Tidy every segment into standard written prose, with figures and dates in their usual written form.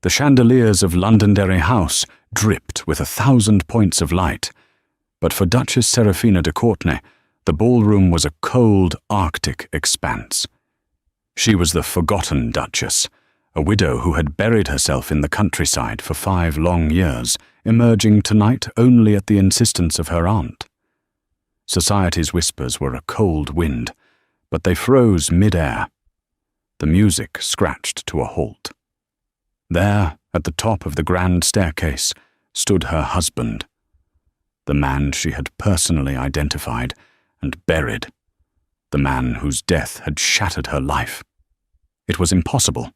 The chandeliers of Londonderry House dripped with 1,000 points of light, but for Duchess Seraphina de Courtenay, the ballroom was a cold Arctic expanse. She was the forgotten Duchess, a widow who had buried herself in the countryside for 5 long years, emerging tonight only at the insistence of her aunt. Society's whispers were a cold wind, but they froze mid-air. The music scratched to a halt. There, at the top of the grand staircase, stood her husband, the man she had personally identified and buried, the man whose death had shattered her life. It was impossible.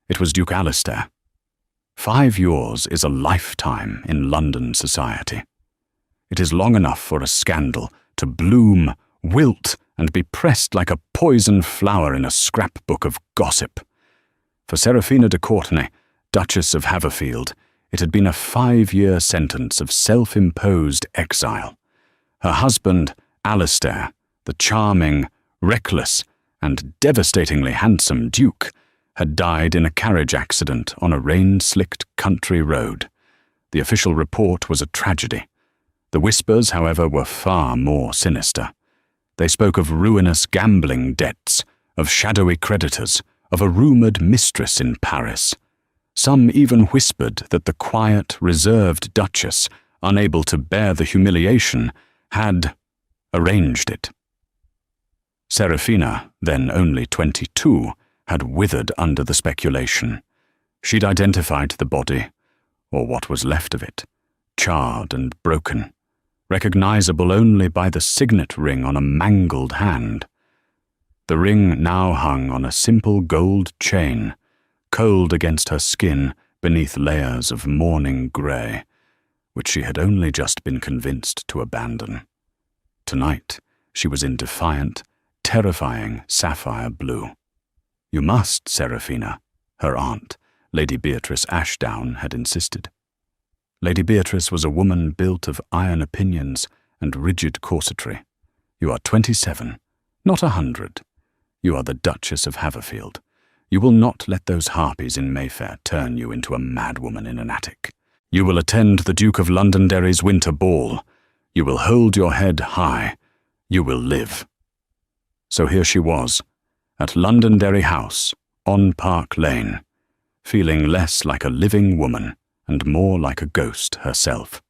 It was Duke Alistair. 5 years is a lifetime in London society. It is long enough for a scandal to bloom, wilt, and be pressed like a poison flower in a scrapbook of gossip. For Seraphina de Courtenay, Duchess of Haverfield, it had been a 5-year sentence of self-imposed exile. Her husband, Alistair, the charming, reckless, and devastatingly handsome Duke, had died in a carriage accident on a rain-slicked country road. The official report was a tragedy. The whispers, however, were far more sinister. They spoke of ruinous gambling debts, of shadowy creditors, of a rumoured mistress in Paris. Some even whispered that the quiet, reserved Duchess, unable to bear the humiliation, had arranged it. Seraphina, then only 22, had withered under the speculation. She'd identified the body, or what was left of it, charred and broken, recognizable only by the signet ring on a mangled hand. The ring now hung on a simple gold chain, cold against her skin beneath layers of mourning grey, which she had only just been convinced to abandon. Tonight, she was in defiant, terrifying sapphire blue. "You must, Seraphina," her aunt, Lady Beatrice Ashdown, had insisted. Lady Beatrice was a woman built of iron opinions and rigid corsetry. "You are 27, not 100. You are the Duchess of Haverfield. You will not let those harpies in Mayfair turn you into a madwoman in an attic. You will attend the Duke of Londonderry's winter ball. You will hold your head high. You will live." So here she was, at Londonderry House, on Park Lane, feeling less like a living woman and more like a ghost herself.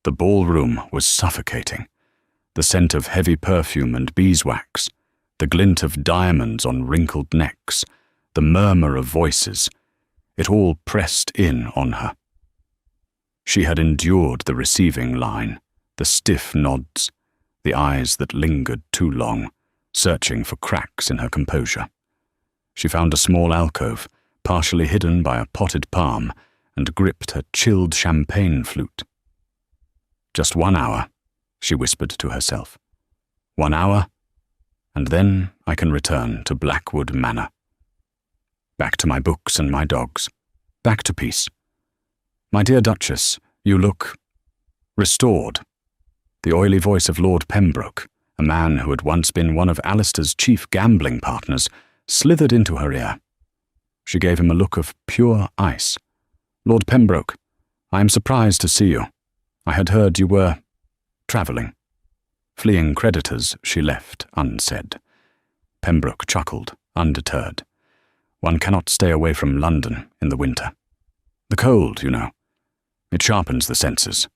The ballroom was suffocating. The scent of heavy perfume and beeswax, the glint of diamonds on wrinkled necks, the murmur of voices, it all pressed in on her. She had endured the receiving line, the stiff nods, the eyes that lingered too long, searching for cracks in her composure. She found a small alcove, partially hidden by a potted palm, and gripped her chilled champagne flute. "Just 1 hour," she whispered to herself. 1 hour, and then I can return to Blackwood Manor. Back to my books and my dogs. Back to peace. "My dear Duchess, you look restored." The oily voice of Lord Pembroke, a man who had once been one of Alistair's chief gambling partners, slithered into her ear. She gave him a look of pure ice. "Lord Pembroke, I am surprised to see you. I had heard you were travelling." Fleeing creditors she left unsaid. Pembroke chuckled, undeterred. "One cannot stay away from London in the winter. The cold, you know. It sharpens the senses."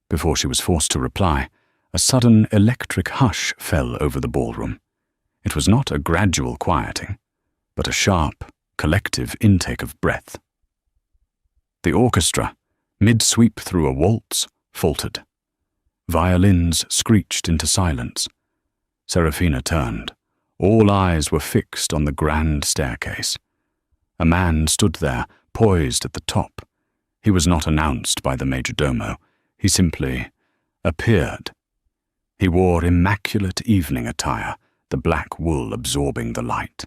Before she was forced to reply, a sudden electric hush fell over the ballroom. It was not a gradual quieting, but a sharp, collective intake of breath. The orchestra, mid-sweep through a waltz, faltered. Violins screeched into silence. Seraphina turned. All eyes were fixed on the grand staircase. A man stood there, poised at the top. He was not announced by the majordomo. He simply appeared. He wore immaculate evening attire, the black wool absorbing the light.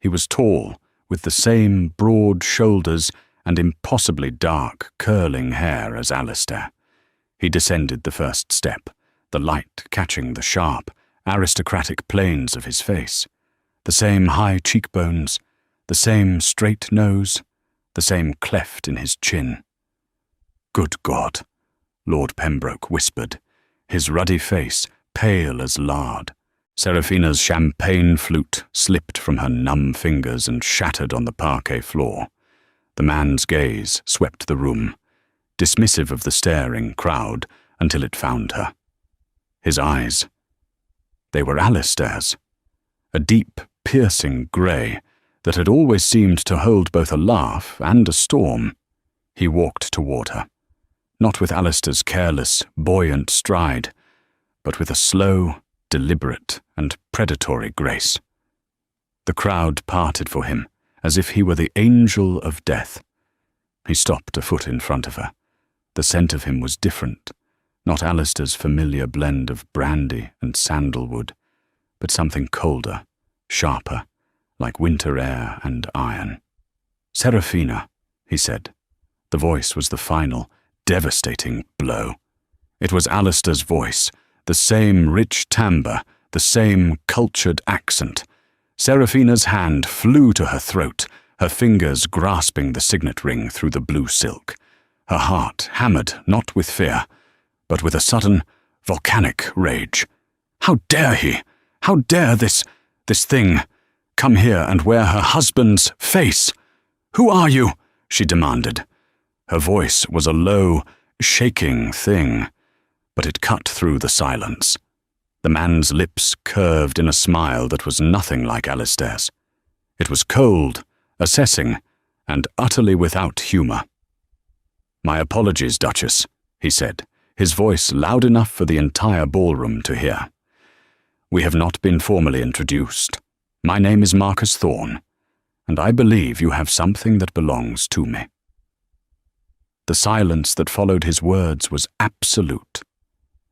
He was tall, with the same broad shoulders and impossibly dark, curling hair as Alistair. He descended the first step, the light catching the sharp, aristocratic planes of his face. The same high cheekbones, the same straight nose, the same cleft in his chin. "Good God," Lord Pembroke whispered, his ruddy face pale as lard. Seraphina's champagne flute slipped from her numb fingers and shattered on the parquet floor. The man's gaze swept the room, dismissive of the staring crowd, until it found her. His eyes. They were Alistair's, a deep, piercing grey that had always seemed to hold both a laugh and a storm. He walked toward her, not with Alistair's careless, buoyant stride, but with a slow, deliberate and predatory grace. The crowd parted for him, as if he were the angel of death. He stopped a foot in front of her. The scent of him was different, not Alistair's familiar blend of brandy and sandalwood, but something colder, sharper, like winter air and iron. "Seraphina," he said. The voice was the final, devastating blow. It was Alistair's voice, the same rich timbre, the same cultured accent. Seraphina's hand flew to her throat, her fingers grasping the signet ring through the blue silk. Her heart hammered not with fear, but with a sudden, volcanic rage. How dare he? How dare this thing come here and wear her husband's face? "Who are you?" she demanded. Her voice was a low, shaking thing, but it cut through the silence. The man's lips curved in a smile that was nothing like Alistair's. It was cold, assessing, and utterly without humour. "My apologies, Duchess," he said, his voice loud enough for the entire ballroom to hear. "We have not been formally introduced. My name is Marcus Thorne, and I believe you have something that belongs to me." The silence that followed his words was absolute.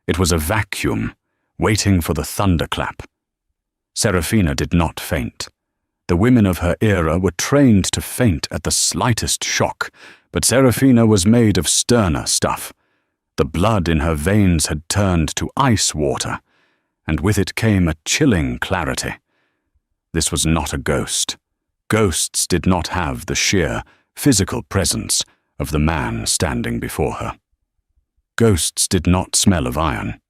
It was a vacuum, waiting for the thunderclap. Seraphina did not faint. The women of her era were trained to faint at the slightest shock, but Seraphina was made of sterner stuff. The blood in her veins had turned to ice water, and with it came a chilling clarity. This was not a ghost. Ghosts did not have the sheer, physical presence of the man standing before her. Ghosts did not smell of iron.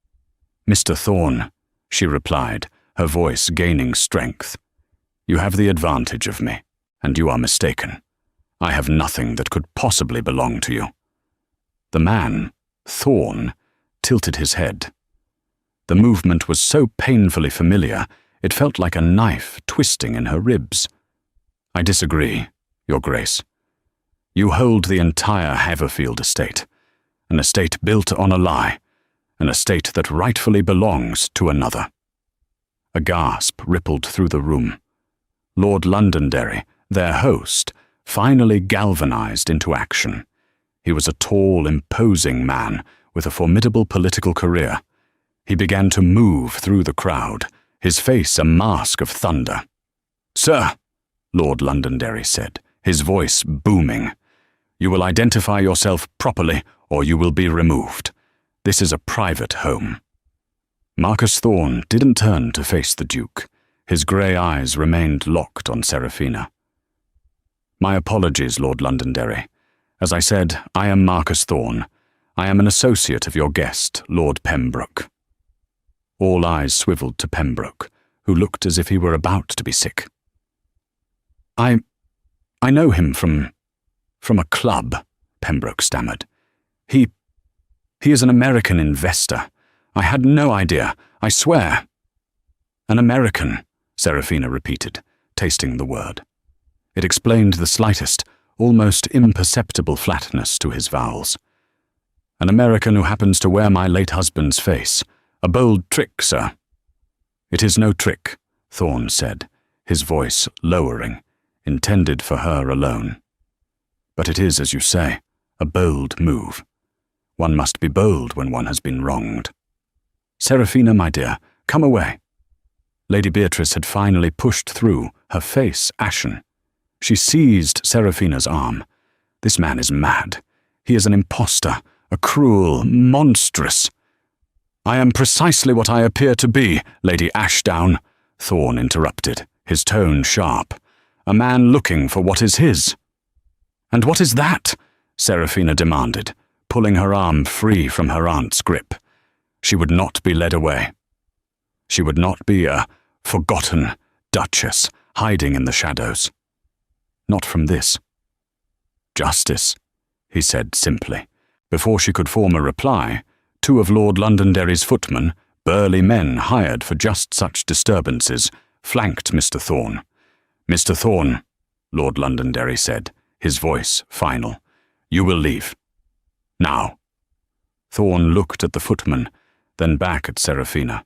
"Mr. Thorne," she replied, her voice gaining strength, "you have the advantage of me, and you are mistaken. I have nothing that could possibly belong to you." The man, Thorne, tilted his head. The movement was so painfully familiar, it felt like a knife twisting in her ribs. "I disagree, Your Grace. You hold the entire Haverfield estate, an estate built on a lie, an estate that rightfully belongs to another." A gasp rippled through the room. Lord Londonderry, their host, finally galvanized into action. He was a tall, imposing man with a formidable political career. He began to move through the crowd, his face a mask of thunder. "Sir," Lord Londonderry said, his voice booming, "you will identify yourself properly or you will be removed. This is a private home." Marcus Thorne didn't turn to face the Duke. His grey eyes remained locked on Seraphina. "My apologies, Lord Londonderry. As I said, I am Marcus Thorne. I am an associate of your guest, Lord Pembroke." All eyes swiveled to Pembroke, who looked as if he were about to be sick. I know him from a club," Pembroke stammered. He is an American investor. I had no idea, I swear." "An American," Seraphina repeated, tasting the word. It explained the slightest, almost imperceptible flatness to his vowels. "An American who happens to wear my late husband's face. A bold trick, sir." "It is no trick," Thorne said, his voice lowering, intended for her alone. "But it is, as you say, a bold move. One must be bold when one has been wronged. Seraphina, my dear, come away." Lady Beatrice had finally pushed through, her face ashen. She seized Seraphina's arm. "This man is mad. He is an impostor, a cruel, monstrous—" "I am precisely what I appear to be, Lady Ashdown," Thorne interrupted, his tone sharp. a man looking for what is his. And what is that? Serafina demanded, pulling her arm free from her aunt's grip. She would not be led away. She would not be a forgotten duchess hiding in the shadows. Not from this. Justice, he said simply. Before she could form a reply, two of Lord Londonderry's footmen, burly men hired for just such disturbances, flanked Mr. Thorne. Mr. Thorne, Lord Londonderry said, his voice final, you will leave. Now. Thorne looked at the footman, then back at Serafina.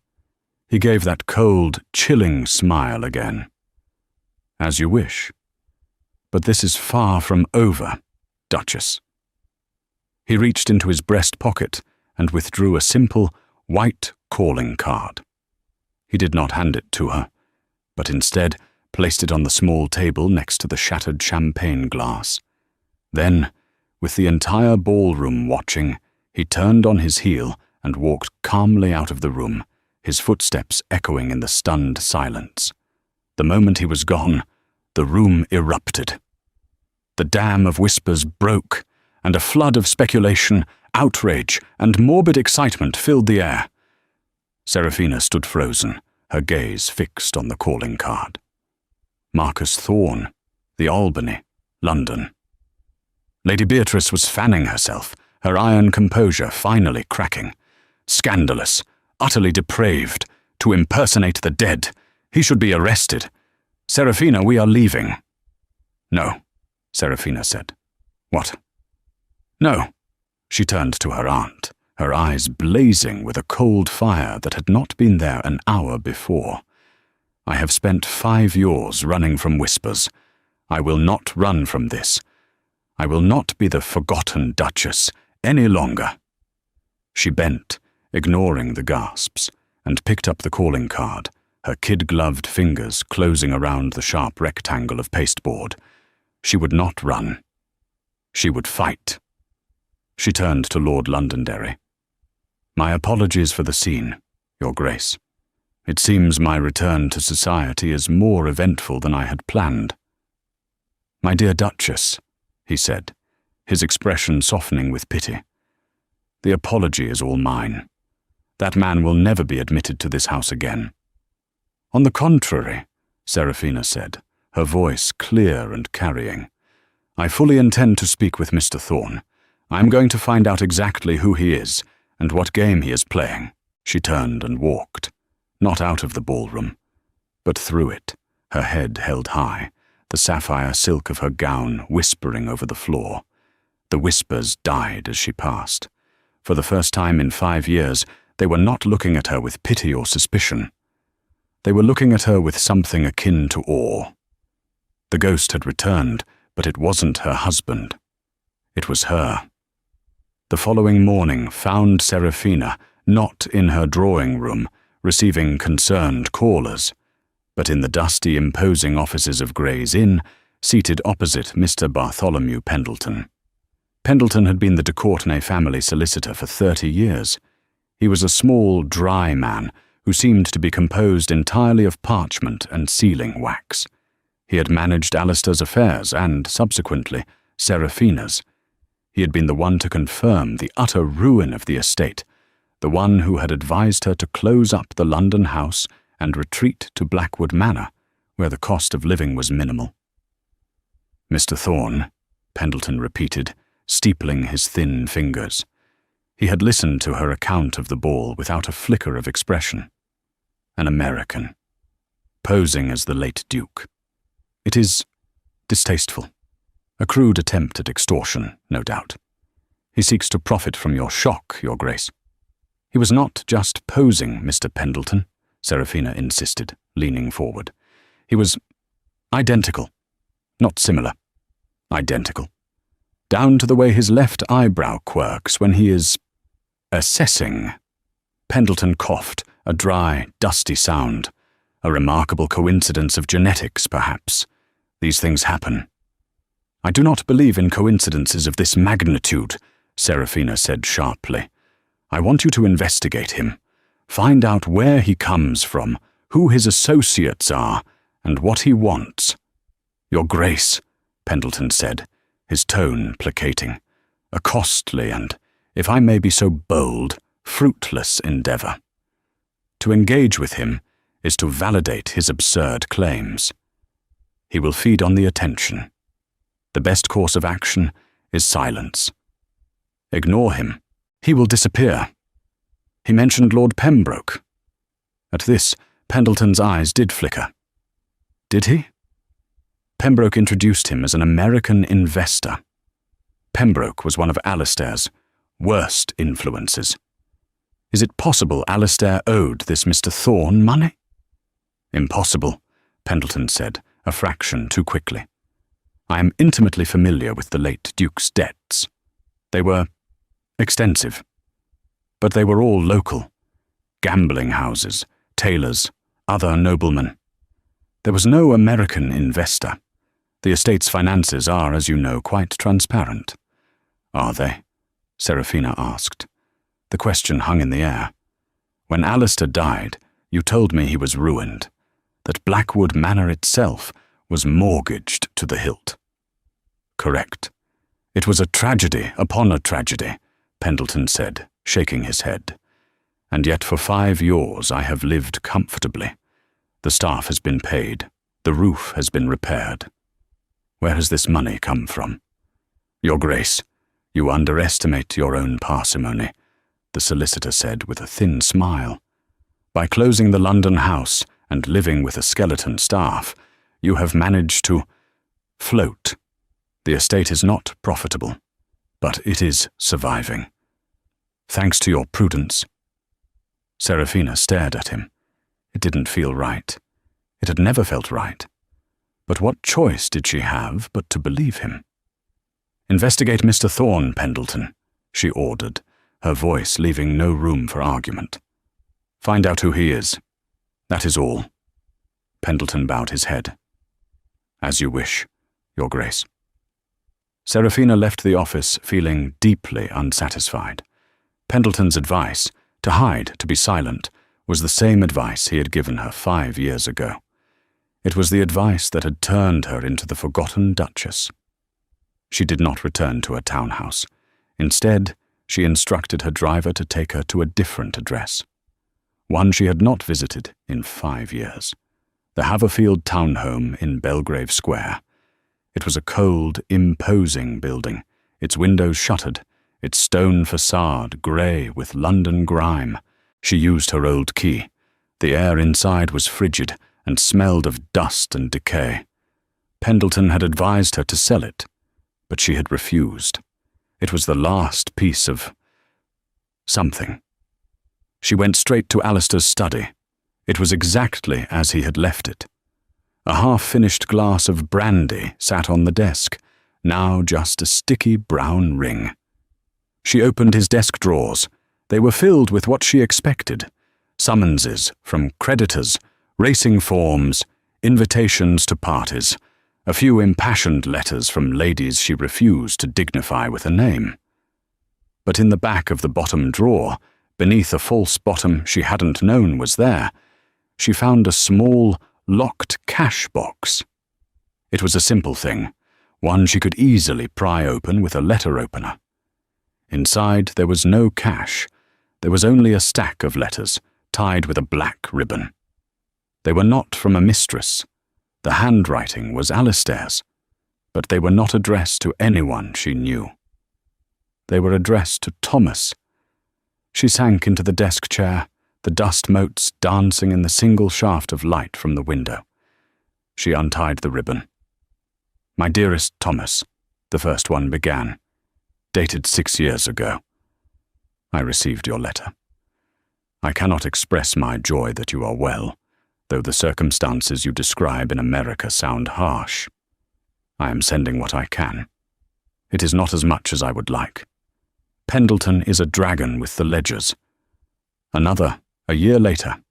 He gave that cold, chilling smile again. As you wish. But this is far from over, Duchess. He reached into his breast pocket and withdrew a simple, white calling card. He did not hand it to her, but instead placed it on the small table next to the shattered champagne glass. Then, with the entire ballroom watching, he turned on his heel and walked calmly out of the room, his footsteps echoing in the stunned silence. The moment he was gone, the room erupted. The dam of whispers broke, and a flood of speculation, outrage, and morbid excitement filled the air. Serafina stood frozen, her gaze fixed on the calling card. Marcus Thorne, the Albany, London. Lady Beatrice was fanning herself, her iron composure finally cracking. Scandalous, utterly depraved, to impersonate the dead. He should be arrested. Serafina, we are leaving. No, Serafina said. What? No. She turned to her aunt, her eyes blazing with a cold fire that had not been there an hour before. I have spent 5 years running from whispers. I will not run from this. I will not be the forgotten duchess any longer. She bent, ignoring the gasps, and picked up the calling card, her kid-gloved fingers closing around the sharp rectangle of pasteboard. She would not run. She would fight. She turned to Lord Londonderry. My apologies for the scene, Your Grace. It seems my return to society is more eventful than I had planned. My dear Duchess, he said, his expression softening with pity. The apology is all mine. That man will never be admitted to this house again. On the contrary, Serafina said, her voice clear and carrying. I fully intend to speak with Mr. Thorne. I am going to find out exactly who he is and what game he is playing. She turned and walked, not out of the ballroom, but through it, her head held high, the sapphire silk of her gown whispering over the floor. The whispers died as she passed. For the first time in 5 years, they were not looking at her with pity or suspicion. They were looking at her with something akin to awe. The ghost had returned, but it wasn't her husband. It was her. The following morning found Serafina not in her drawing room, receiving concerned callers, but in the dusty, imposing offices of Gray's Inn, seated opposite Mr. Bartholomew Pendleton. Pendleton had been the de Courtenay family solicitor for 30 years. He was a small, dry man who seemed to be composed entirely of parchment and sealing wax. He had managed Alistair's affairs and, subsequently, Serafina's. He had been the one to confirm the utter ruin of the estate, the one who had advised her to close up the London house and retreat to Blackwood Manor, where the cost of living was minimal. Mr. Thorne, Pendleton repeated, steepling his thin fingers. He had listened to her account of the ball without a flicker of expression. An American, posing as the late Duke. It is distasteful. A crude attempt at extortion, no doubt. He seeks to profit from your shock, Your Grace. He was not just posing, Mr. Pendleton, Serafina insisted, leaning forward. He was identical. Not similar. Identical. Down to the way his left eyebrow quirks when he is assessing. Pendleton coughed, a dry, dusty sound. A remarkable coincidence of genetics, perhaps. These things happen. I do not believe in coincidences of this magnitude, Serafina said sharply. I want you to investigate him. Find out where he comes from, who his associates are, and what he wants. "Your Grace," Pendleton said, his tone placating, "a costly and, if I may be so bold, fruitless endeavor. To engage with him is to validate his absurd claims. He will feed on the attention. The best course of action is silence. Ignore him. He will disappear. He mentioned Lord Pembroke." At this, Pendleton's eyes did flicker. "Did he?" Pembroke introduced him as an American investor. Pembroke was one of Alistair's worst influences. Is it possible Alistair owed this Mr. Thorne money? "Impossible," Pendleton said, a fraction too quickly. "I am intimately familiar with the late Duke's debts. They were extensive, but they were all local. Gambling houses, tailors, other noblemen. There was no American investor. The estate's finances are, as you know, quite transparent." "Are they?" Serafina asked. The question hung in the air. "When Alistair died, you told me he was ruined, that Blackwood Manor itself was mortgaged to the hilt." "Correct. It was a tragedy upon a tragedy," Pendleton said, shaking his head. "And yet for 5 years I have lived comfortably. The staff has been paid. The roof has been repaired. Where has this money come from?" "Your Grace, you underestimate your own parsimony," the solicitor said with a thin smile. "By closing the London house and living with a skeleton staff, you have managed to float. The estate is not profitable, but it is surviving. Thanks to your prudence." Serafina stared at him. It didn't feel right. It had never felt right. But what choice did she have but to believe him? "Investigate Mr. Thorne, Pendleton," she ordered, her voice leaving no room for argument. "Find out who he is. That is all." Pendleton bowed his head. "As you wish, Your Grace." Serafina left the office feeling deeply unsatisfied. Pendleton's advice, to hide, to be silent, was the same advice he had given her 5 years ago. It was the advice that had turned her into the forgotten Duchess. She did not return to her townhouse. Instead, she instructed her driver to take her to a different address, one she had not visited in 5 years, the Haverfield townhome in Belgrave Square. It was a cold, imposing building, its windows shuttered, its stone facade grey with London grime. She used her old key. The air inside was frigid and smelled of dust and decay. Pendleton had advised her to sell it, but she had refused. It was the last piece of something. She went straight to Alistair's study. It was exactly as he had left it. A half-finished glass of brandy sat on the desk, now just a sticky brown ring. She opened his desk drawers. They were filled with what she expected: summonses from creditors, racing forms, invitations to parties, a few impassioned letters from ladies she refused to dignify with a name. But in the back of the bottom drawer, beneath a false bottom she hadn't known was there, she found a small, locked cash box. It was a simple thing, one she could easily pry open with a letter opener. Inside there was no cash. There was only a stack of letters, tied with a black ribbon. They were not from a mistress. The handwriting was Alistair's, but they were not addressed to anyone she knew. They were addressed to Thomas. She sank into the desk chair, the dust motes dancing in the single shaft of light from the window. She untied the ribbon. "My dearest Thomas," the first one began, dated 6 years ago. "I received your letter. I cannot express my joy that you are well, though the circumstances you describe in America sound harsh. I am sending what I can. It is not as much as I would like. Pendleton is a dragon with the ledgers." Another, a year later.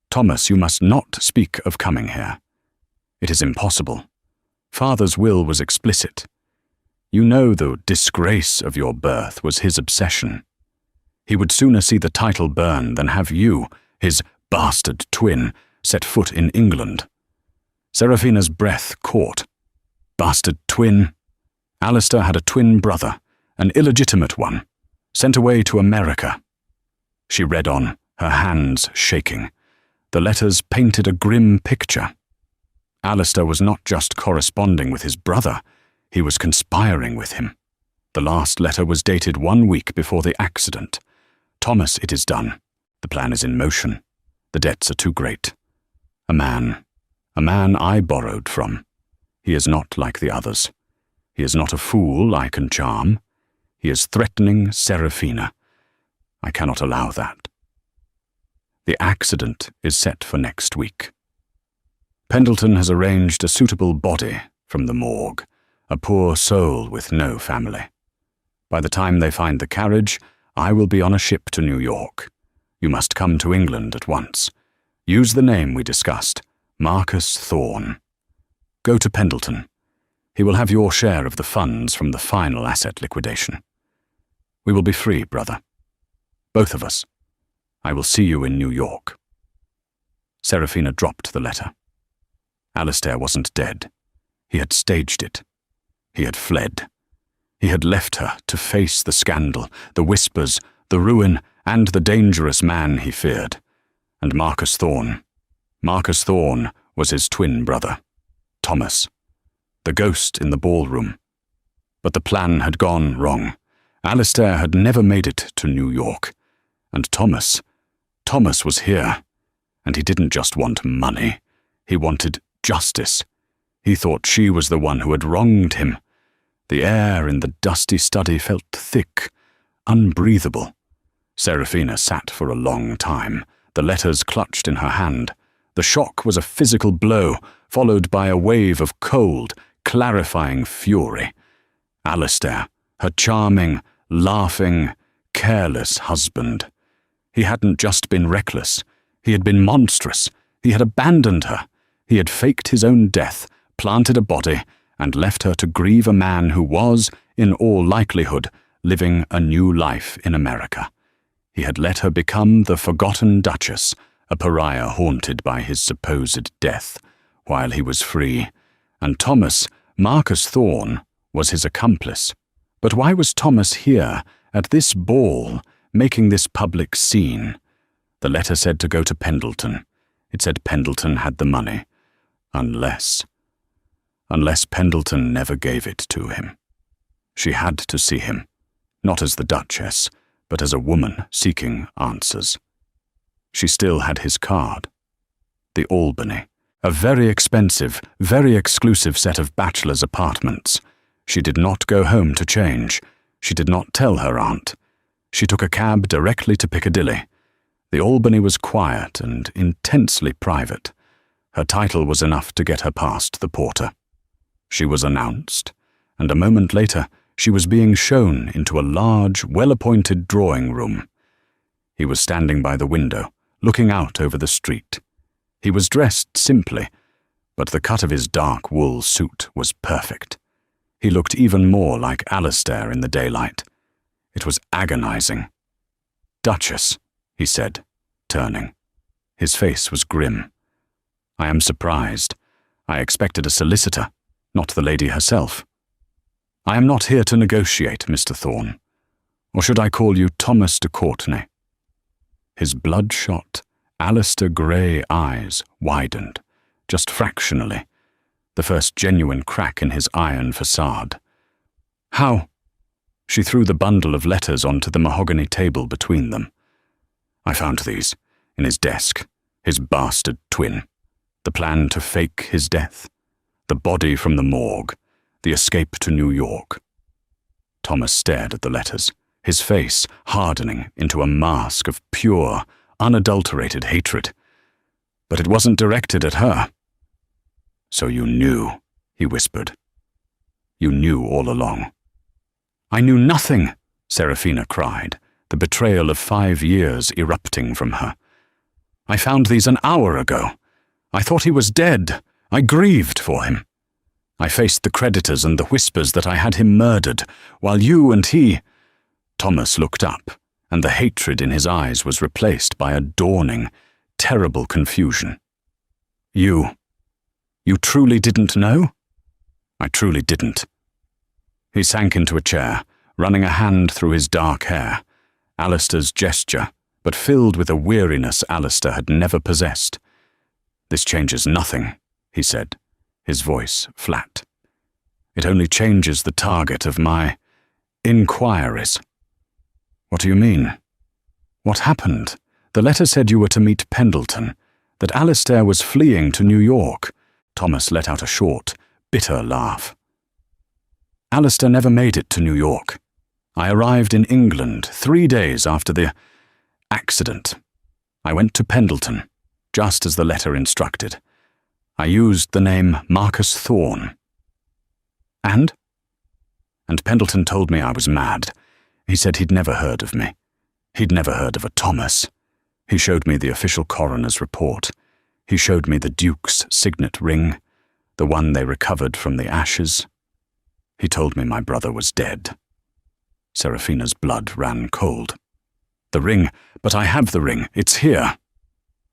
"Thomas, you must not speak of coming here. It is impossible. Father's will was explicit. You know the disgrace of your birth was his obsession. He would sooner see the title burn than have you, his bastard twin, set foot in England." Serafina's breath caught. bastard twin. Alistair had a twin brother, an illegitimate one, sent away to America. She read on, her hands shaking. The letters painted a grim picture. Alistair was not just corresponding with his brother, he was conspiring with him. The last letter was dated 1 week before the accident. Thomas, it is done. The plan is in motion. The debts are too great. A man I borrowed from. He is not like the others. He is not a fool I can charm. He is threatening Serafina. I cannot allow that. The accident is set for next week. Pendleton has arranged a suitable body from the morgue, a poor soul with no family. By the time they find the carriage, I will be on a ship to New York. You must come to England at once. Use the name we discussed, Marcus Thorne. Go to Pendleton. He will have your share of the funds from the final asset liquidation. We will be free, brother. Both of us. I will see you in New York. Serafina dropped the letter. Alistair wasn't dead. He had staged it. He had fled. He had left her to face the scandal, the whispers, the ruin, and the dangerous man he feared. And Marcus Thorne was his twin brother, Thomas, the ghost in the ballroom. But the plan had gone wrong. Alistair had never made it to New York. And Thomas was here. And he didn't just want money. He wanted justice. He thought she was the one who had wronged him. The air in the dusty study felt thick, unbreathable. Serafina sat for a long time, the letters clutched in her hand. The shock was a physical blow, followed by a wave of cold, clarifying fury. Alistair, her charming, laughing, careless husband. He hadn't just been reckless. He had been monstrous. He had abandoned her. He had faked his own death, planted a body, and left her to grieve a man who was, in all likelihood, living a new life in America. He had let her become the forgotten Duchess, a pariah haunted by his supposed death, while he was free. And Thomas, Marcus Thorne, was his accomplice. But why was Thomas here, at this ball, making this public scene? The letter said to go to Pendleton. It said Pendleton had the money. Unless Pendleton never gave it to him. She had to see him, not as the Duchess, but as a woman seeking answers. She still had his card. The Albany, a very expensive, very exclusive set of bachelor's apartments. She did not go home to change. She did not tell her aunt. She took a cab directly to Piccadilly. The Albany was quiet and intensely private. Her title was enough to get her past the porter. She was announced, and a moment later she was being shown into a large, well-appointed drawing room. He was standing by the window, looking out over the street. He was dressed simply, but the cut of his dark wool suit was perfect. He looked even more like Alistair in the daylight. It was agonizing. "Duchess," he said, turning. His face was grim. "I am surprised. I expected a solicitor, not the lady herself. I am not here to negotiate, Mr. Thorne. Or should I call you Thomas de Courtenay?" His bloodshot, Alistair Gray eyes widened, just fractionally, the first genuine crack in his iron facade. "How?" She threw the bundle of letters onto the mahogany table between them. "I found these, in his desk, his bastard twin. The plan to fake his death. The body from the morgue. The escape to New York." Thomas stared at the letters, his face hardening into a mask of pure, unadulterated hatred. But it wasn't directed at her. "So you knew," he whispered. "You knew all along." "I knew nothing," Serafina cried, the betrayal of 5 years erupting from her. "I found these an hour ago. I thought he was dead. I grieved for him. I faced the creditors and the whispers that I had him murdered, while you and he—" Thomas looked up, and the hatred in his eyes was replaced by a dawning, terrible confusion. You truly didn't know?" I truly didn't." He sank into a chair, running a hand through his dark hair. Alistair's gesture, but filled with a weariness Alistair had never possessed. "This changes nothing," he said, his voice flat. "It only changes the target of my inquiries." "What do you mean?" "What happened? The letter said you were to meet Pendleton, that Alistair was fleeing to New York." Thomas let out a short, bitter laugh. "Alistair never made it to New York. I arrived in England 3 days after the accident. I went to Pendleton, just as the letter instructed. I used the name Marcus Thorne." "And?" "And Pendleton told me I was mad. He said he'd never heard of me. He'd never heard of a Thomas. He showed me the official coroner's report. He showed me the Duke's signet ring, the one they recovered from the ashes. He told me my brother was dead." Serafina's blood ran cold. "The ring, but I have the ring. It's here."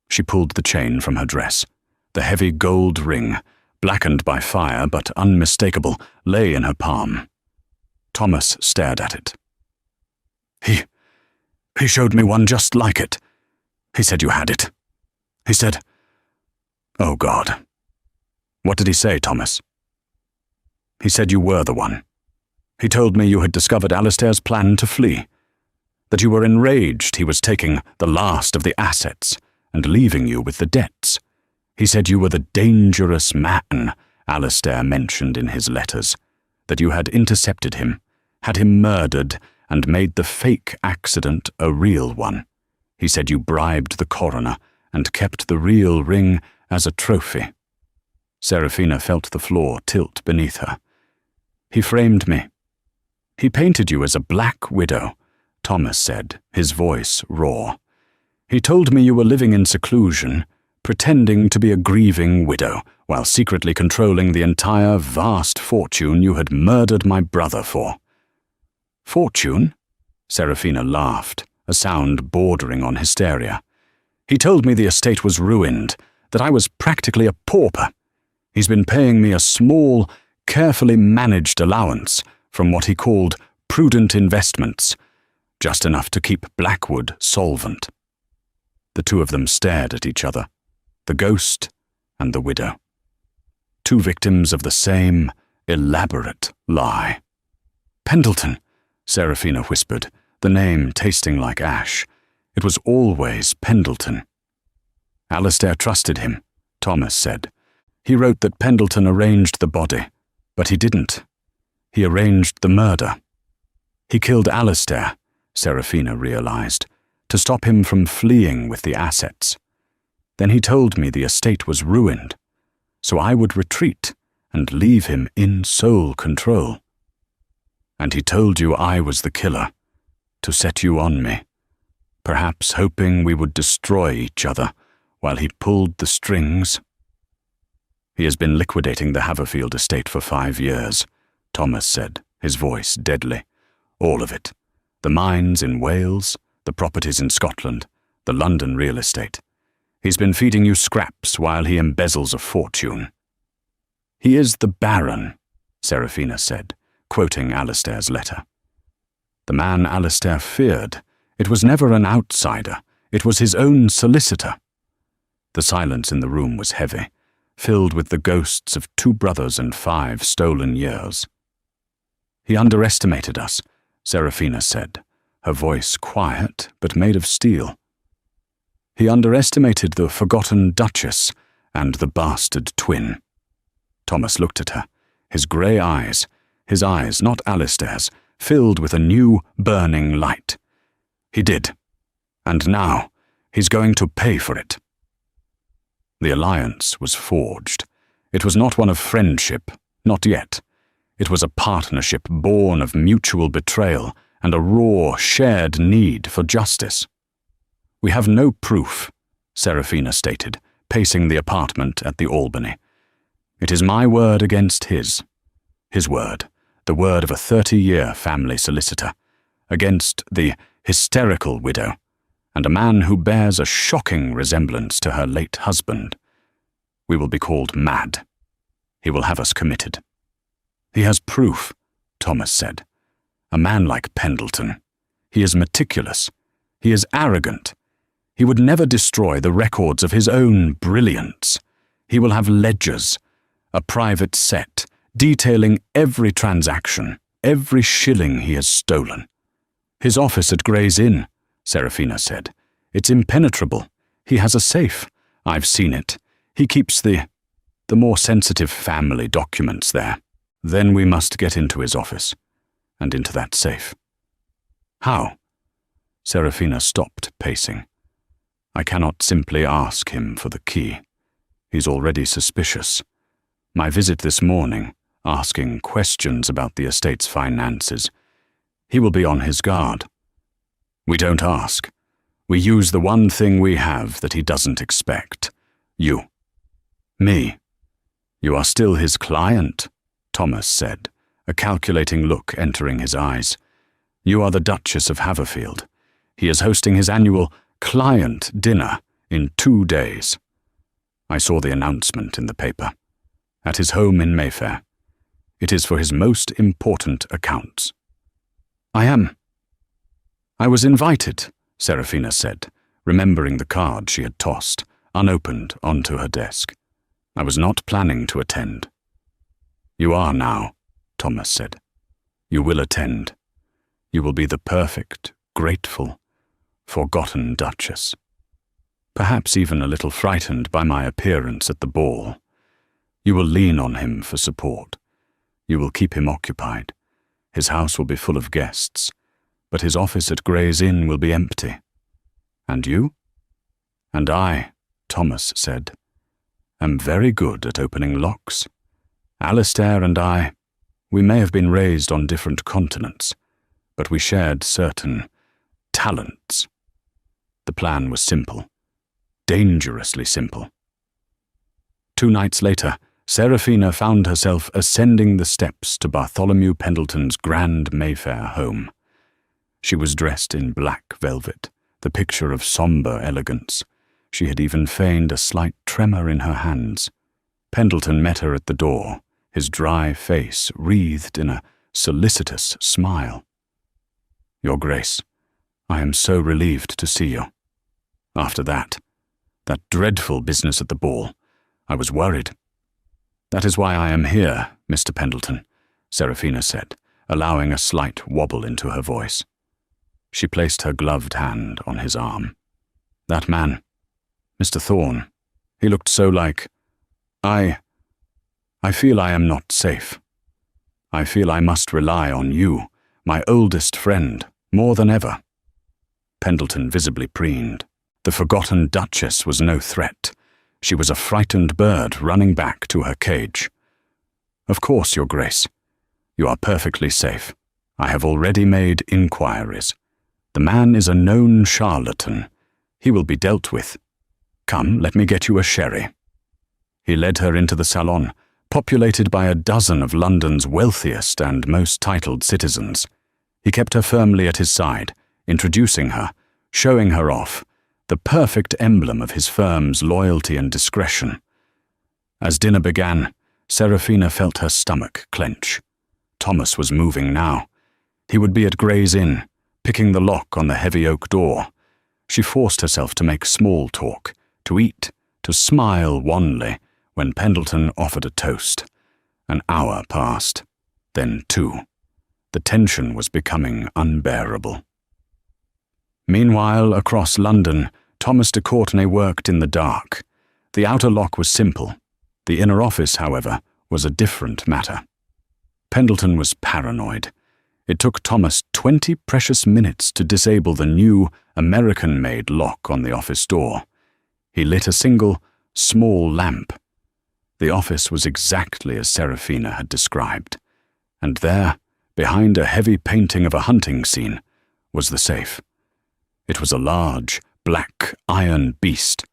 She pulled the chain from her dress. The heavy gold ring, blackened by fire but unmistakable, lay in her palm. Thomas stared at it. He showed me one just like it. He said you had it. He said, oh God." "What did he say, Thomas?" "He said you were the one. He told me you had discovered Alistair's plan to flee, that you were enraged he was taking the last of the assets and leaving you with the debts. He said you were the dangerous man Alistair mentioned in his letters, that you had intercepted him, had him murdered, and made the fake accident a real one. He said you bribed the coroner and kept the real ring as a trophy." Serafina felt the floor tilt beneath her. "He framed me. He painted you as a black widow," Thomas said, his voice raw. "He told me you were living in seclusion, pretending to be a grieving widow, while secretly controlling the entire vast fortune you had murdered my brother for." "Fortune?" Serafina laughed, a sound bordering on hysteria. "He told me the estate was ruined, that I was practically a pauper. He's been paying me a small, carefully managed allowance from what he called prudent investments, just enough to keep Blackwood solvent." The two of them stared at each other, the ghost and the widow. Two victims of the same elaborate lie. "Pendleton," Serafina whispered, the name tasting like ash. It was always Pendleton. "Alistair trusted him," Thomas said. "He wrote that Pendleton arranged the body, but he didn't. He arranged the murder. He killed Alistair," Serafina realized, "to stop him from fleeing with the assets. Then he told me the estate was ruined, so I would retreat and leave him in sole control. And he told you I was the killer, to set you on me, perhaps hoping we would destroy each other while he pulled the strings." "He has been liquidating the Haverfield estate for 5 years, Thomas said, his voice deadly. "All of it. The mines in Wales, the properties in Scotland, the London real estate. He's been feeding you scraps while he embezzles a fortune." "He is the Baron," Serafina said, quoting Alistair's letter. "The man Alistair feared. It was never an outsider. It was his own solicitor." The silence in the room was heavy, filled with the ghosts of 2 brothers and 5 stolen years. "He underestimated us," Serafina said, her voice quiet but made of steel. "He underestimated the forgotten Duchess and the bastard twin." Thomas looked at her, his grey eyes, his eyes, not Alistair's, filled with a new, burning light. "He did. And now, he's going to pay for it." The alliance was forged. It was not one of friendship, not yet. It was a partnership born of mutual betrayal and a raw, shared need for justice. "We have no proof," Serafina stated, pacing the apartment at the Albany. "It is my word against his word, the word of a 30-year family solicitor, against the hysterical widow, and a man who bears a shocking resemblance to her late husband. We will be called mad. He will have us committed." He has proof, Thomas said. A man like Pendleton. He is meticulous. He is arrogant. He would never destroy the records of his own brilliance. He will have ledgers, a private set, detailing every transaction, every shilling he has stolen. His office at Gray's Inn, Serafina said. It's impenetrable. He has a safe. I've seen it. He keeps the more sensitive family documents there. Then we must get into his office, and into that safe. How? Serafina stopped pacing. I cannot simply ask him for the key. He's already suspicious. My visit this morning, asking questions about the estate's finances, he will be on his guard. We don't ask. We use the one thing we have that he doesn't expect. You. Me. You are still his client, Thomas said, a calculating look entering his eyes. You are the Duchess of Haverfield. He is hosting his annual client dinner in 2 days. I saw the announcement in the paper. At his home in Mayfair. It is for his most important accounts. I was invited, Serafina said, remembering the card she had tossed, unopened, onto her desk. I was not planning to attend. You are now, Thomas said. You will attend. You will be the perfect, grateful, forgotten Duchess. Perhaps even a little frightened by my appearance at the ball. You will lean on him for support. You will keep him occupied. His house will be full of guests, but his office at Gray's Inn will be empty. And you? And I, Thomas said, am very good at opening locks. Alistair and I, we may have been raised on different continents, but we shared certain talents. The plan was simple, dangerously simple. 2 nights later, Serafina found herself ascending the steps to Bartholomew Pendleton's grand Mayfair home. She was dressed in black velvet, the picture of sombre elegance. She had even feigned a slight tremor in her hands. Pendleton met her at the door, his dry face wreathed in a solicitous smile. Your Grace, I am so relieved to see you. After that dreadful business at the ball, I was worried. That is why I am here, Mr. Pendleton, Serafina said, allowing a slight wobble into her voice. She placed her gloved hand on his arm. That man, Mr. Thorne, he looked so like... I feel I am not safe. I feel I must rely on you, my oldest friend, more than ever. Pendleton visibly preened. The forgotten Duchess was no threat. She was a frightened bird running back to her cage. Of course, Your Grace. You are perfectly safe. I have already made inquiries. The man is a known charlatan. He will be dealt with. Come, let me get you a sherry. He led her into the salon, populated by a dozen of London's wealthiest and most titled citizens. He kept her firmly at his side, introducing her, showing her off, the perfect emblem of his firm's loyalty and discretion. As dinner began, Serafina felt her stomach clench. Thomas was moving now. He would be at Gray's Inn, picking the lock on the heavy oak door. She forced herself to make small talk, to eat, to smile wanly, when Pendleton offered a toast. An hour passed, then 2. The tension was becoming unbearable. Meanwhile, across London, Thomas de Courtenay worked in the dark. The outer lock was simple. The inner office, however, was a different matter. Pendleton was paranoid. It took Thomas 20 precious minutes to disable the new, American-made lock on the office door. He lit a single, small lamp. The office was exactly as Serafina had described. And there, behind a heavy painting of a hunting scene, was the safe. It was a large, black, iron beast.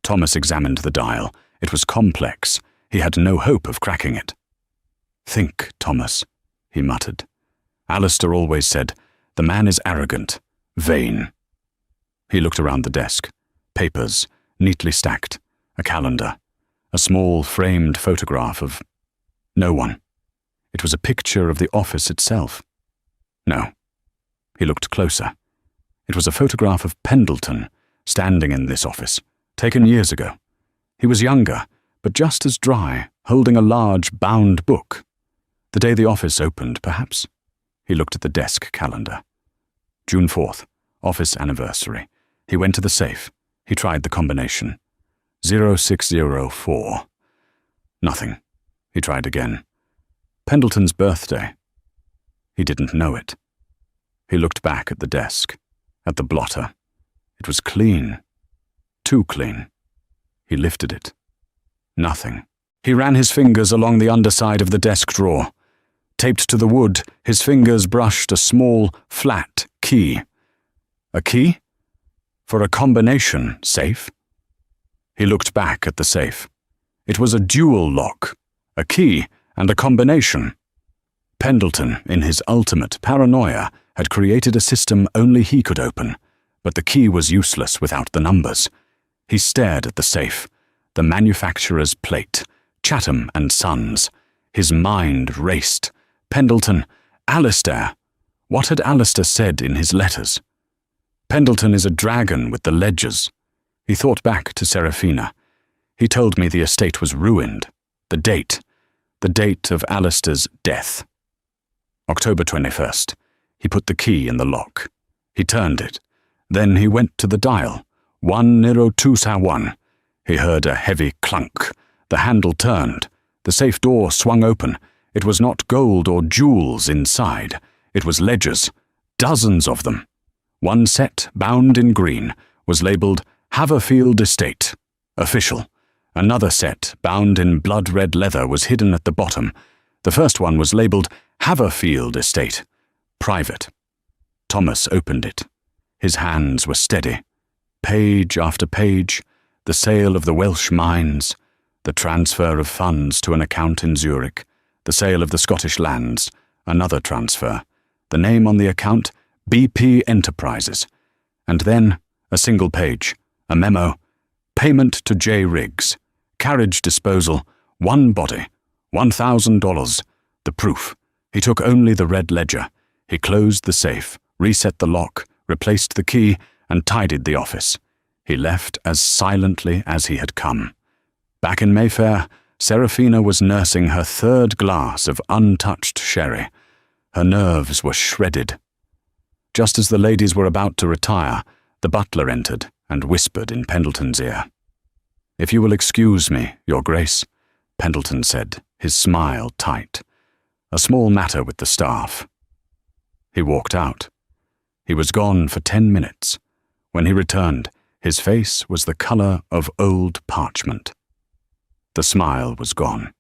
Thomas examined the dial. It was complex. He had no hope of cracking it. Think, Thomas, he muttered. Alistair always said, the man is arrogant, vain. He looked around the desk. Papers, neatly stacked, a calendar, a small framed photograph of no one. It was a picture of the office itself. No. He looked closer. It was a photograph of Pendleton standing in this office, taken years ago. He was younger, but just as dry, holding a large bound book. The day the office opened, perhaps. He looked at the desk calendar. June 4th, office anniversary. He went to the safe. He tried the combination. 0604. Nothing. He tried again. Pendleton's birthday. He didn't know it. He looked back at the desk, at the blotter. It was clean. Too clean. He lifted it. Nothing. He ran his fingers along the underside of the desk drawer. Taped to the wood, his fingers brushed a small, flat key. A key? For a combination safe? He looked back at the safe. It was a dual lock, a key and a combination. Pendleton, in his ultimate paranoia, had created a system only he could open, but the key was useless without the numbers. He stared at the safe, the manufacturer's plate, Chatham and Sons. His mind raced. Pendleton, Alistair. What had Alistair said in his letters? Pendleton is a dragon with the ledgers. He thought back to Serafina. He told me the estate was ruined. The date of Alistair's death. October 21st. He put the key in the lock. He turned it. Then he went to the dial. 10221. He heard a heavy clunk. The handle turned. The safe door swung open. It was not gold or jewels inside. It was ledgers. Dozens of them. One set, bound in green, was labelled Haverfield Estate. Official. Another set, bound in blood-red leather, was hidden at the bottom. The first one was labelled Haverfield Estate. Private. Thomas opened it. His hands were steady. Page after page, the sale of the Welsh mines, the transfer of funds to an account in Zurich, the sale of the Scottish lands, another transfer, the name on the account, BP Enterprises, and then a single page, a memo, payment to J. Riggs, carriage disposal, one body, $1,000, the proof. He took only the red ledger. He closed the safe, reset the lock, replaced the key, and tidied the office. He left as silently as he had come. Back in Mayfair, Serafina was nursing her third glass of untouched sherry. Her nerves were shredded. Just as the ladies were about to retire, the butler entered and whispered in Pendleton's ear. "If you will excuse me, Your Grace," Pendleton said, his smile tight. "A small matter with the staff." He walked out. He was gone for 10 minutes. When he returned, his face was the colour of old parchment. The smile was gone.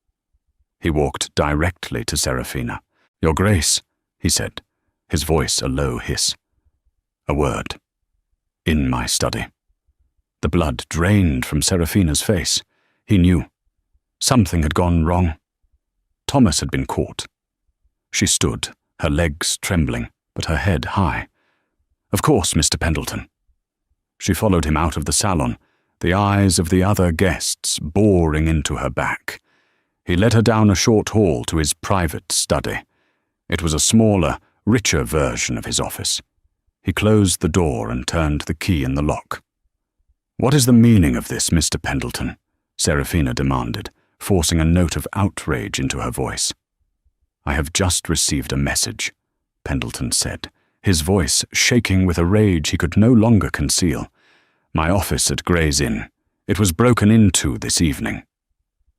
He walked directly to Serafina. "Your Grace," he said, his voice a low hiss. "A word. In my study." The blood drained from Serafina's face. He knew. Something had gone wrong. Thomas had been caught. She stood, her legs trembling, but her head high. "Of course, Mr. Pendleton." She followed him out of the salon, the eyes of the other guests boring into her back. He led her down a short hall to his private study. It was a smaller, richer version of his office. He closed the door and turned the key in the lock. "What is the meaning of this, Mr. Pendleton?" Serafina demanded, forcing a note of outrage into her voice. "I have just received a message," Pendleton said, his voice shaking with a rage he could no longer conceal. "My office at Gray's Inn. It was broken into this evening."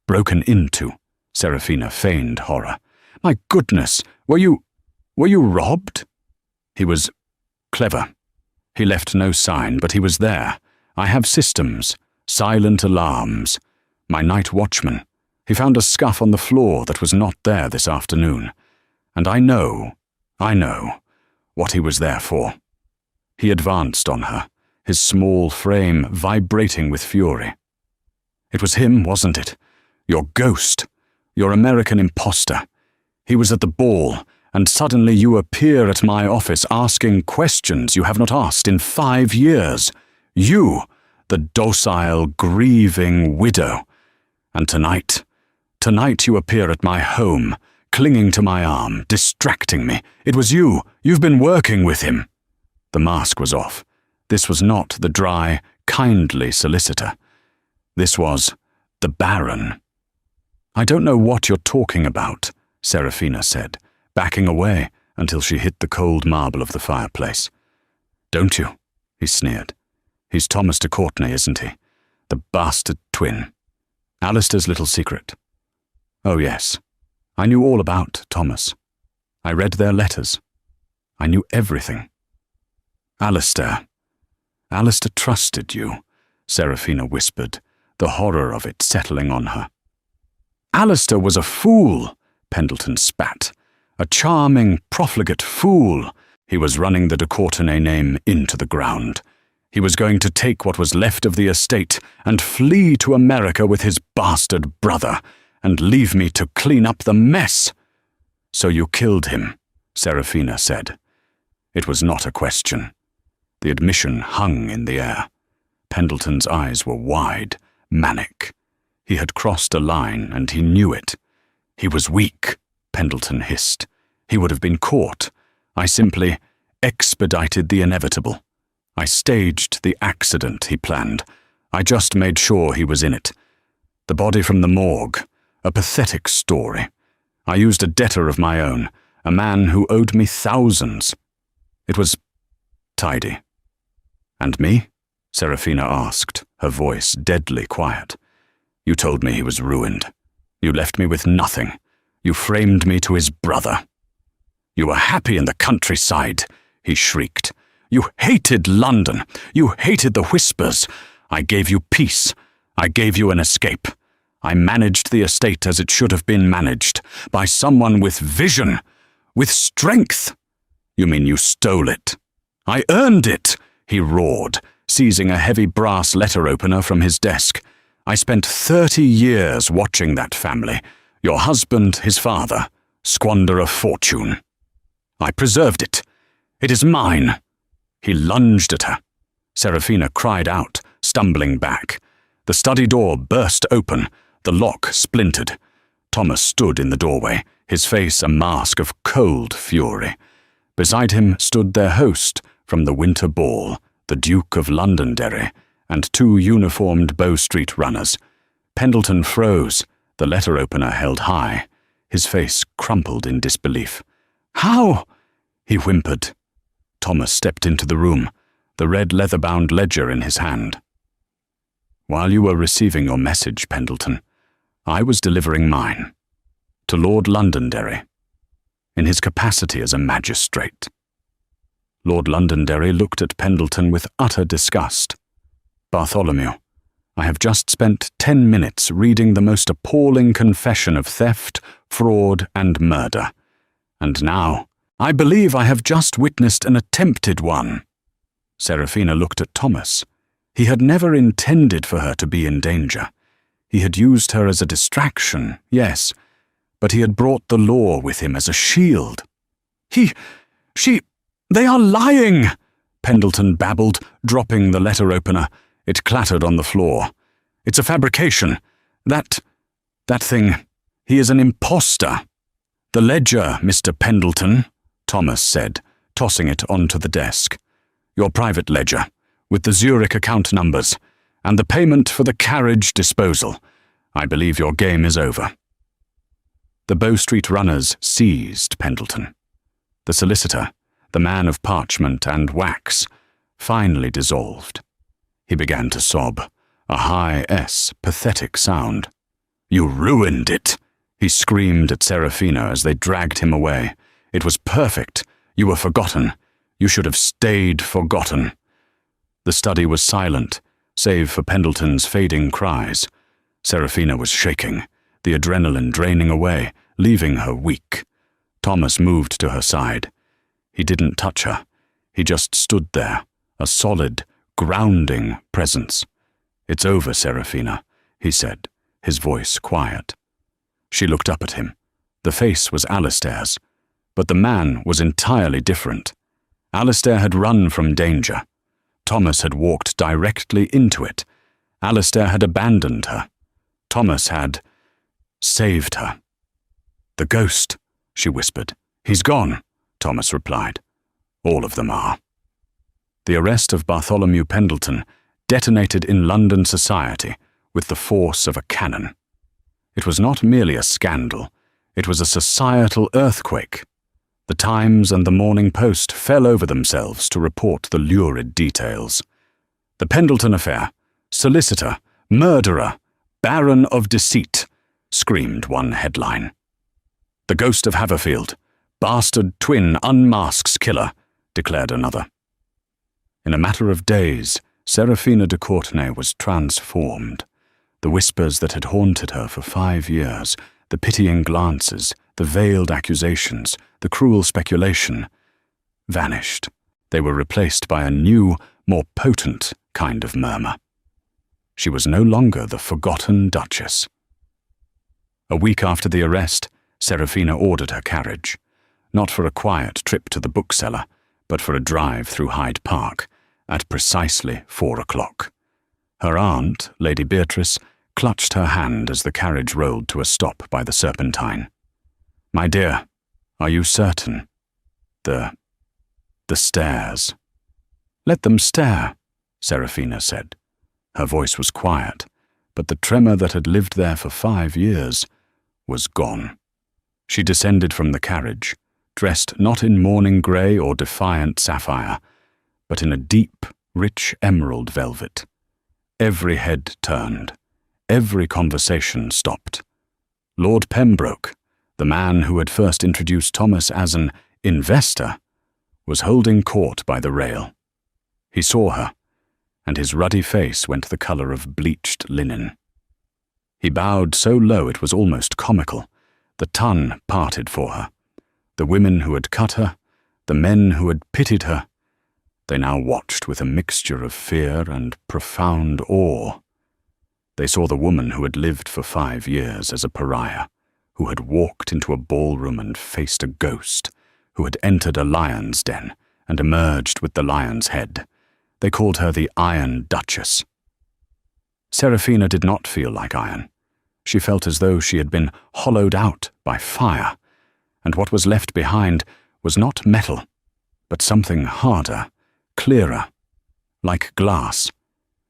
"Broken into?" Serafina feigned horror. "My goodness, were you robbed?" He was clever. He left no sign, but he was there. I have systems, silent alarms. My night watchman. He found a scuff on the floor that was not there this afternoon. And I know what he was there for. He advanced on her, his small frame vibrating with fury. "It was him, wasn't it? Your ghost, your American imposter. He was at the ball, and suddenly you appear at my office asking questions you have not asked in 5 years. You, the docile, grieving widow. And tonight you appear at my home, clinging to my arm, distracting me. It was you. You've been working with him. The mask was off. This was not the dry, kindly solicitor. This was the Baron. I don't know what you're talking about, Serafina said, backing away until she hit the cold marble of the fireplace. Don't you? He sneered. He's Thomas de Courtenay, isn't he? The bastard twin. Alistair's little secret. Oh yes, I knew all about Thomas. I read their letters. I knew everything. Alistair trusted you, Serafina whispered, the horror of it settling on her. Alistair was a fool, Pendleton spat. A charming, profligate fool. He was running the de Courtenay name into the ground. He was going to take what was left of the estate and flee to America with his bastard brother and leave me to clean up the mess. So you killed him, Serafina said. It was not a question. The admission hung in the air. Pendleton's eyes were wide, manic. He had crossed a line, and he knew it. He was weak, Pendleton hissed. He would have been caught. I simply expedited the inevitable. I staged the accident he planned. I just made sure he was in it. The body from the morgue, a pathetic story. I used a debtor of my own, a man who owed me thousands. It was tidy. And me? Serafina asked, her voice deadly quiet. You told me he was ruined. You left me with nothing. You framed me to his brother. You were happy in the countryside, he shrieked. You hated London. You hated the whispers. I gave you peace. I gave you an escape. I managed the estate as it should have been managed, by someone with vision, with strength. You mean you stole it? I earned it, he roared, seizing a heavy brass letter opener from his desk. I spent 30 years watching that family, your husband, his father, squander a fortune. I preserved it. It is mine. He lunged at her. Serafina cried out, stumbling back. The study door burst open. The lock splintered. Thomas stood in the doorway, his face a mask of cold fury. Beside him stood their host from the winter ball, the Duke of Londonderry, and two uniformed Bow Street runners. Pendleton froze, the letter opener held high. His face crumpled in disbelief. How? He whimpered. Thomas stepped into the room, the red leather-bound ledger in his hand. While you were receiving your message, Pendleton, I was delivering mine, to Lord Londonderry, in his capacity as a magistrate. Lord Londonderry looked at Pendleton with utter disgust. Bartholomew, I have just spent 10 minutes reading the most appalling confession of theft, fraud, and murder. And now, I believe I have just witnessed an attempted one. Serafina looked at Thomas. He had never intended for her to be in danger. He had used her as a distraction, yes, but he had brought the law with him as a shield. They are lying, Pendleton babbled, dropping the letter opener. It clattered on the floor. It's a fabrication. That thing, he is an imposter. The ledger, Mr. Pendleton, Thomas said, tossing it onto the desk. Your private ledger, with the Zurich account numbers, and the payment for the carriage disposal. I believe your game is over. The Bow Street runners seized Pendleton. The solicitor, the man of parchment and wax, finally dissolved. He began to sob, a high S, pathetic sound. You ruined it, he screamed at Serafina as they dragged him away. It was perfect. You were forgotten. You should have stayed forgotten. The study was silent, save for Pendleton's fading cries. Serafina was shaking, the adrenaline draining away, leaving her weak. Thomas moved to her side. He didn't touch her. He just stood there, a solid, grounding presence. It's over, Serafina, he said, his voice quiet. She looked up at him. The face was Alistair's, but the man was entirely different. Alistair had run from danger. Thomas had walked directly into it. Alistair had abandoned her. Thomas had saved her. The ghost she whispered. "He's gone," Thomas replied. "All of them are." The arrest of Bartholomew Pendleton detonated in London society with the force of a cannon. It was not merely a scandal, it was a societal earthquake. The Times and the Morning Post fell over themselves to report the lurid details. "The Pendleton affair, solicitor, murderer, baron of deceit," screamed one headline. "The ghost of Haverfield, bastard twin unmasks killer," declared another. In a matter of days, Serafina de Courtenay was transformed. The whispers that had haunted her for 5 years, the pitying glances, the veiled accusations, the cruel speculation, vanished. They were replaced by a new, more potent kind of murmur. She was no longer the forgotten Duchess. A week after the arrest, Serafina ordered her carriage, not for a quiet trip to the bookseller, but for a drive through Hyde Park, at precisely 4 o'clock. Her aunt, Lady Beatrice, clutched her hand as the carriage rolled to a stop by the Serpentine. "My dear, are you certain? The stairs." "Let them stare," Serafina said. Her voice was quiet, but the tremor that had lived there for 5 years was gone. She descended from the carriage, dressed not in mourning grey or defiant sapphire, but in a deep, rich emerald velvet. Every head turned. Every conversation stopped. Lord Pembroke, the man who had first introduced Thomas as an investor, was holding court by the rail. He saw her, and his ruddy face went the colour of bleached linen. He bowed so low it was almost comical. The ton parted for her. The women who had cut her, the men who had pitied her, they now watched with a mixture of fear and profound awe. They saw the woman who had lived for 5 years as a pariah, who had walked into a ballroom and faced a ghost, who had entered a lion's den and emerged with the lion's head. They called her the Iron Duchess. Serafina did not feel like iron. She felt as though she had been hollowed out by fire, and what was left behind was not metal, but something harder, clearer, like glass.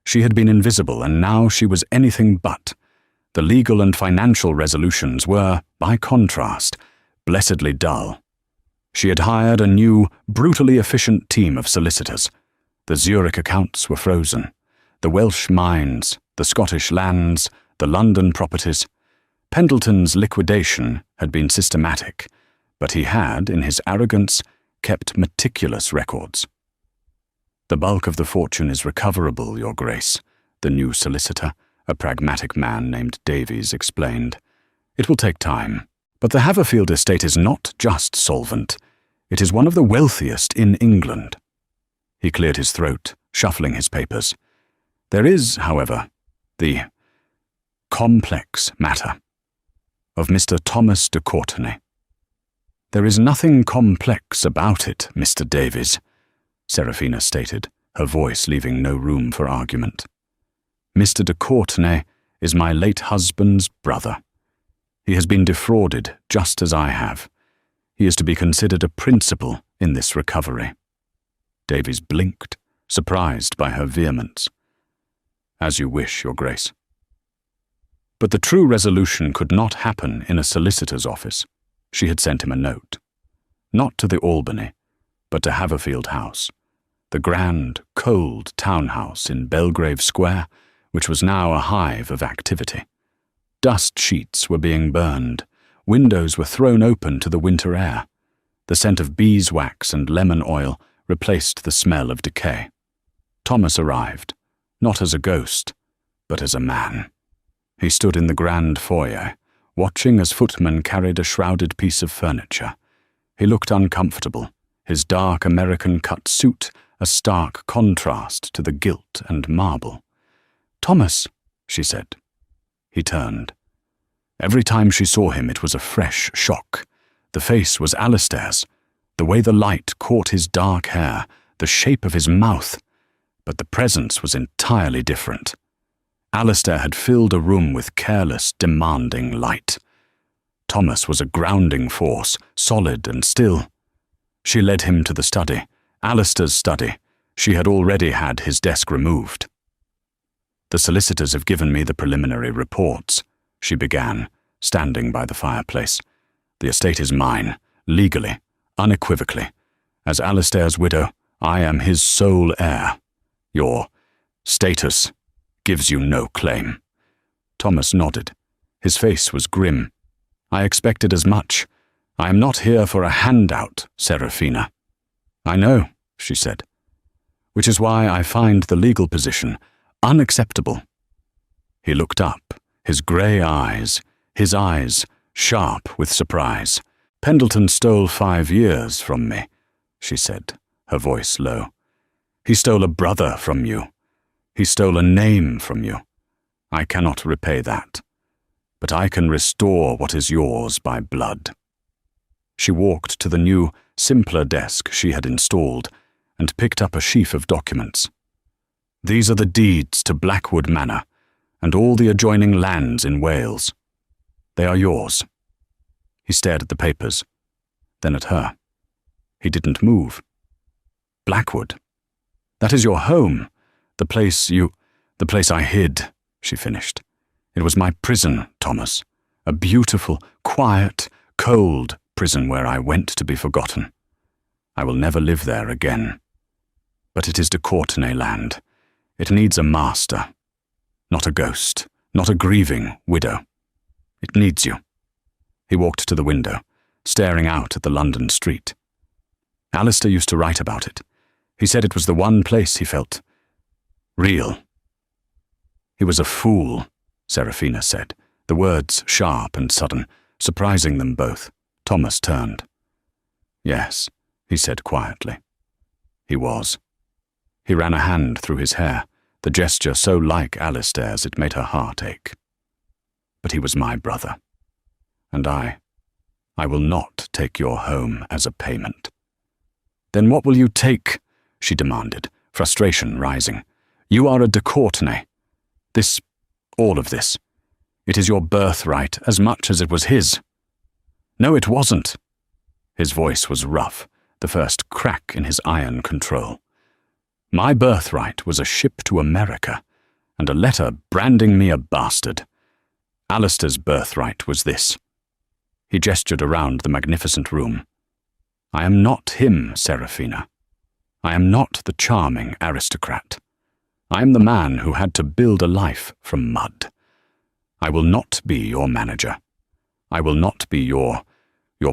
She had been invisible, and now she was anything but. The legal and financial resolutions were, by contrast, blessedly dull. She had hired a new, brutally efficient team of solicitors. The Zurich accounts were frozen. The Welsh mines, the Scottish lands, the London properties. Pendleton's liquidation had been systematic, but he had, in his arrogance, kept meticulous records. "The bulk of the fortune is recoverable, Your Grace," the new solicitor, a pragmatic man named Davies, explained. "It will take time, but the Haverfield estate is not just solvent. It is one of the wealthiest in England." He cleared his throat, shuffling his papers. "There is, however, the complex matter of Mr. Thomas de Courtenay." "There is nothing complex about it, Mr. Davies," Serafina stated, her voice leaving no room for argument. "Mr. de Courtenay is my late husband's brother. He has been defrauded just as I have. He is to be considered a principal in this recovery." Davies blinked, surprised by her vehemence. "As you wish, Your Grace." But the true resolution could not happen in a solicitor's office. She had sent him a note. Not to the Albany, but to Haverfield House, the grand, cold townhouse in Belgrave Square, which was now a hive of activity. Dust sheets were being burned, windows were thrown open to the winter air. The scent of beeswax and lemon oil replaced the smell of decay. Thomas arrived, not as a ghost, but as a man. He stood in the grand foyer, watching as footmen carried a shrouded piece of furniture. He looked uncomfortable, his dark American-cut suit a stark contrast to the gilt and marble. "Thomas," she said. He turned. Every time she saw him it was a fresh shock. The face was Alistair's, the way the light caught his dark hair, the shape of his mouth, but the presence was entirely different. Alistair had filled a room with careless, demanding light. Thomas was a grounding force, solid and still. She led him to the study, Alistair's study. She had already had his desk removed. "The solicitors have given me the preliminary reports," she began, standing by the fireplace. "The estate is mine, legally, unequivocally. As Alistair's widow, I am his sole heir. Your status gives you no claim." Thomas nodded. His face was grim. "I expected as much. I am not here for a handout, Serafina." "I know," she said. "Which is why I find the legal position unacceptable." He looked up, his grey eyes, his eyes sharp with surprise. "Pendleton stole 5 years from me," she said, her voice low. "He stole a brother from you. He stole a name from you. I cannot repay that, but I can restore what is yours by blood." She walked to the new, simpler desk she had installed and picked up a sheaf of documents. "These are the deeds to Blackwood Manor and all the adjoining lands in Wales. They are yours." He stared at the papers, then at her. He didn't move. "Blackwood? That is your home, the place I hid," she finished. "It was my prison, Thomas, a beautiful, quiet, cold prison where I went to be forgotten. I will never live there again. But it is de Courtenay land. It needs a master, not a ghost, not a grieving widow. It needs you." He walked to the window, staring out at the London street. Alistair used to write about it. He said it was the one place he felt real. "He was a fool," Serafina said, the words sharp and sudden, surprising them both. Thomas turned. "Yes," he said quietly. "He was." He ran a hand through his hair, the gesture so like Alistair's it made her heart ache. "But he was my brother. And I will not take your home as a payment." "Then what will you take?" she demanded, frustration rising. "You are a de Courtenay. All of this. It is your birthright as much as it was his." "No, it wasn't." His voice was rough, the first crack in his iron control. "My birthright was a ship to America, and a letter branding me a bastard. Alistair's birthright was this." He gestured around the magnificent room. "I am not him, Serafina. I am not the charming aristocrat. I am the man who had to build a life from mud. I will not be your manager. I will not be your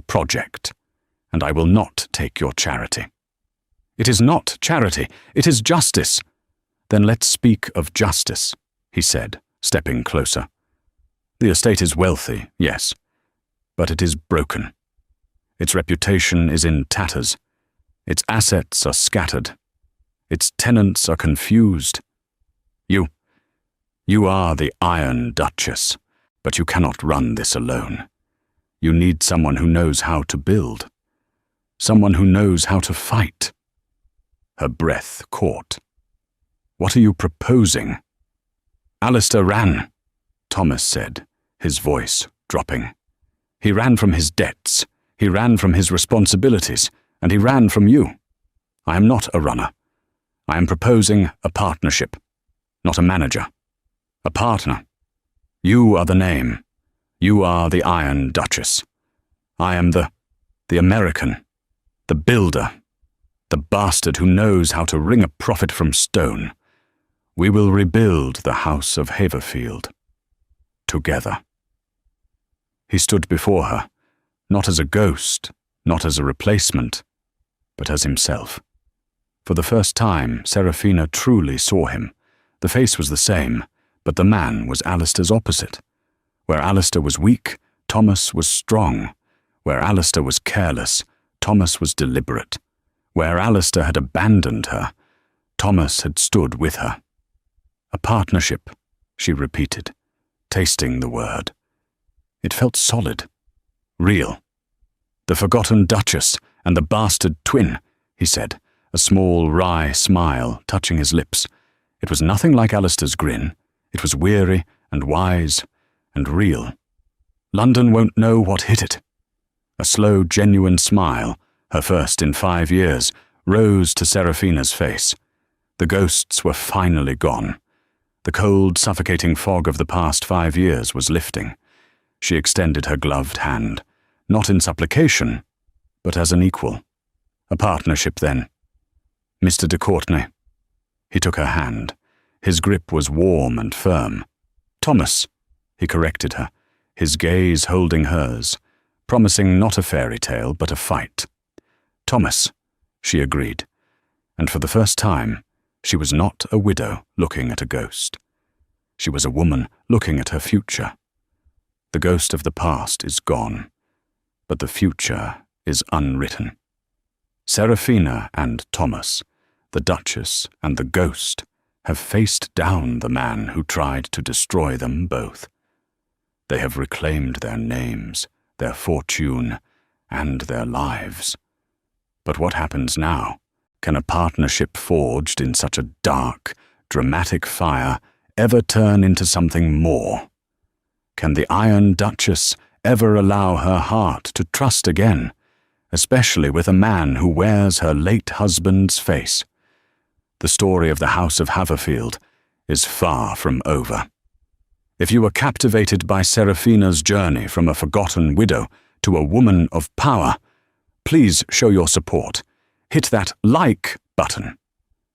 project, and I will not take your charity." "It is not charity, it is justice." "Then let's speak of justice," he said, stepping closer. "The estate is wealthy, yes, but it is broken. Its reputation is in tatters. Its assets are scattered. Its tenants are confused. You are the Iron Duchess, but you cannot run this alone. You need someone who knows how to build. Someone who knows how to fight." Her breath caught. "What are you proposing?" "Alistair ran," Thomas said, his voice dropping. "He ran from his debts, he ran from his responsibilities, and he ran from you. I am not a runner. I am proposing a partnership, not a manager. A partner. You are the name. You are the Iron Duchess. I am the American, the builder, the bastard who knows how to wring a profit from stone. We will rebuild the house of Haverfield. Together." He stood before her, not as a ghost, not as a replacement, but as himself. For the first time, Serafina truly saw him. The face was the same, but the man was Alistair's opposite. Where Alistair was weak, Thomas was strong. Where Alistair was careless, Thomas was deliberate. Where Alistair had abandoned her, Thomas had stood with her. "A partnership," she repeated, tasting the word. It felt solid, real. "The forgotten Duchess and the bastard twin," he said, a small wry smile touching his lips. It was nothing like Alistair's grin. It was weary and wise and real. London won't know what hit it. A slow, genuine smile, her first in 5 years, rose to Seraphina's face. The ghosts were finally gone. The cold, suffocating fog of the past 5 years was lifting. She extended her gloved hand, not in supplication, but as an equal. A partnership, then. Mr. de Courtenay. He took her hand. His grip was warm and firm. Thomas, he corrected her, his gaze holding hers, promising not a fairy tale, but a fight. Thomas, she agreed, and for the first time, she was not a widow looking at a ghost. She was a woman looking at her future. The ghost of the past is gone, but the future is unwritten. Seraphina and Thomas, the Duchess and the ghost, have faced down the man who tried to destroy them both. They have reclaimed their names, their fortune, and their lives. But what happens now? Can a partnership forged in such a dark, dramatic fire ever turn into something more? Can the Iron Duchess ever allow her heart to trust again, especially with a man who wears her late husband's face? The story of the House of Haverfield is far from over. If you were captivated by Seraphina's journey from a forgotten widow to a woman of power, please show your support. Hit that like button.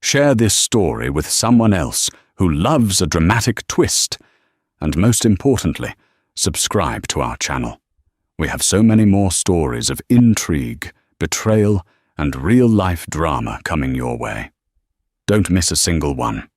Share this story with someone else who loves a dramatic twist. And most importantly, subscribe to our channel. We have so many more stories of intrigue, betrayal, and real-life drama coming your way. Don't miss a single one.